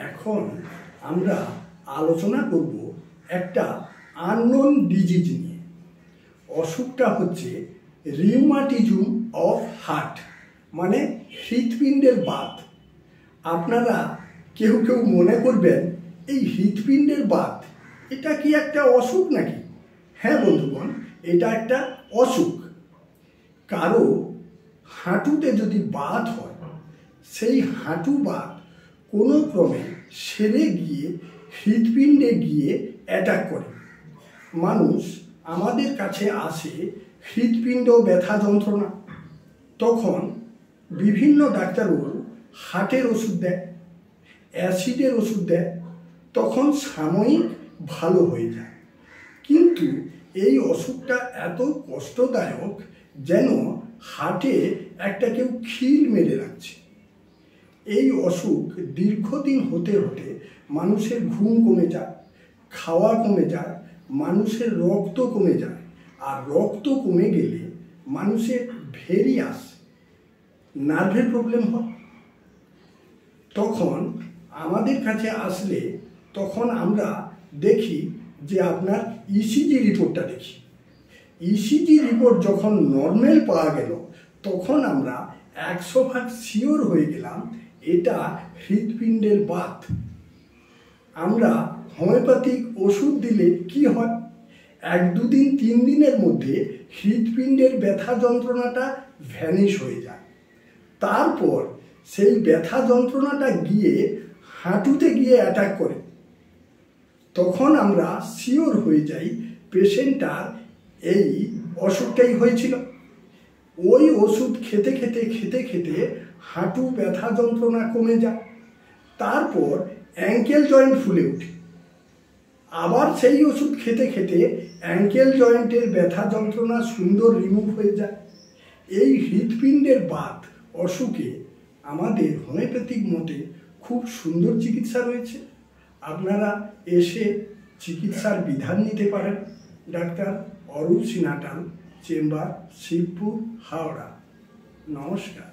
এখন আমরা আলোচনা করব একটা আননোন ডিজিজ নিয়ে। অসুখটা হচ্ছে রিউমাটিজম অফ হার্ট, মানে হৃৎপিণ্ডের বাত। আপনারা কেউ কেউ মনে করবেন এই হৃৎপিণ্ডের বাত এটা কি একটা অসুখ নাকি? হ্যাঁ বন্ধুগণ, এটা একটা অসুখ। কারো হাঁটুতে যদি বাত হয়, সেই হাঁটু বাত কোনো ক্রমে সেরে গিয়ে হৃৎপিণ্ডে গিয়ে অ্যাটাক করে। মানুষ আমাদের কাছে আসে হৃৎপিণ্ড ব্যথা যন্ত্রণা, তখন বিভিন্ন ডাক্তারবাবু হার্টের ওষুধ দেয়, অ্যাসিডের ওষুধ দেয়, তখন সাময়িক ভালো হয়ে যায়। কিন্তু এই অসুখটা এত কষ্টদায়ক যেন হার্টে একটা কেউ খিল মেরে রাখছে। এই অসুখ দীর্ঘদিন হতে হতে মানুষের ঘুম কমে যায়, খাওয়া কমে যায়, মানুষের রক্ত কমে যায়, আর রক্ত কমে গেলে মানুষের ভেরিয়াস নার্ভের প্রবলেম হয়। তখন আমাদের কাছে আসলে তখন আমরা দেখি যে আপনার ইসিজি রিপোর্টটা দেখি। ইসিজি রিপোর্ট যখন নর্মাল পাওয়া গেল, তখন আমরা 100% শিওর হয়ে গেলাম এটা হৃৎপিণ্ডের বাত। আমরা হোমিওপ্যাথিক ওষুধ দিলে কি হয়, 1-2 দিন 3 দিনের মধ্যে হৃৎপিণ্ডের ব্যথা যন্ত্রণাটা ভ্যানিশ হয়ে যায়। তারপর সেই ব্যথা যন্ত্রণাটা গিয়ে হাঁটুতে গিয়ে অ্যাটাক করে। তখন আমরা শিওর হয়ে যাই পেশেন্টটার এই অসুখটাই হয়েছিল। ওই ওষুধ খেতে খেতে খেতে খেতে হাঁটু ব্যথা যন্ত্রণা কমে যায়। তারপর অ্যাঙ্কেল জয়েন্ট ফুলে ওঠে, আবার সেই ওষুধ খেতে খেতে অ্যাঙ্কেল জয়েন্টের ব্যথা যন্ত্রণা সুন্দর রিমুভ হয়ে যায়। এই হৃৎপিণ্ডের বাত অসুখে আমাদের হোমিওপ্যাথিক মতে খুব সুন্দর চিকিৎসা রয়েছে। আপনারা এসে চিকিৎসার বিধান নিতে পারেন। ডাক্তার অরূপ সিনাটাল, চেম্বার, শিবপুর, হাওড়া। নমস্কার।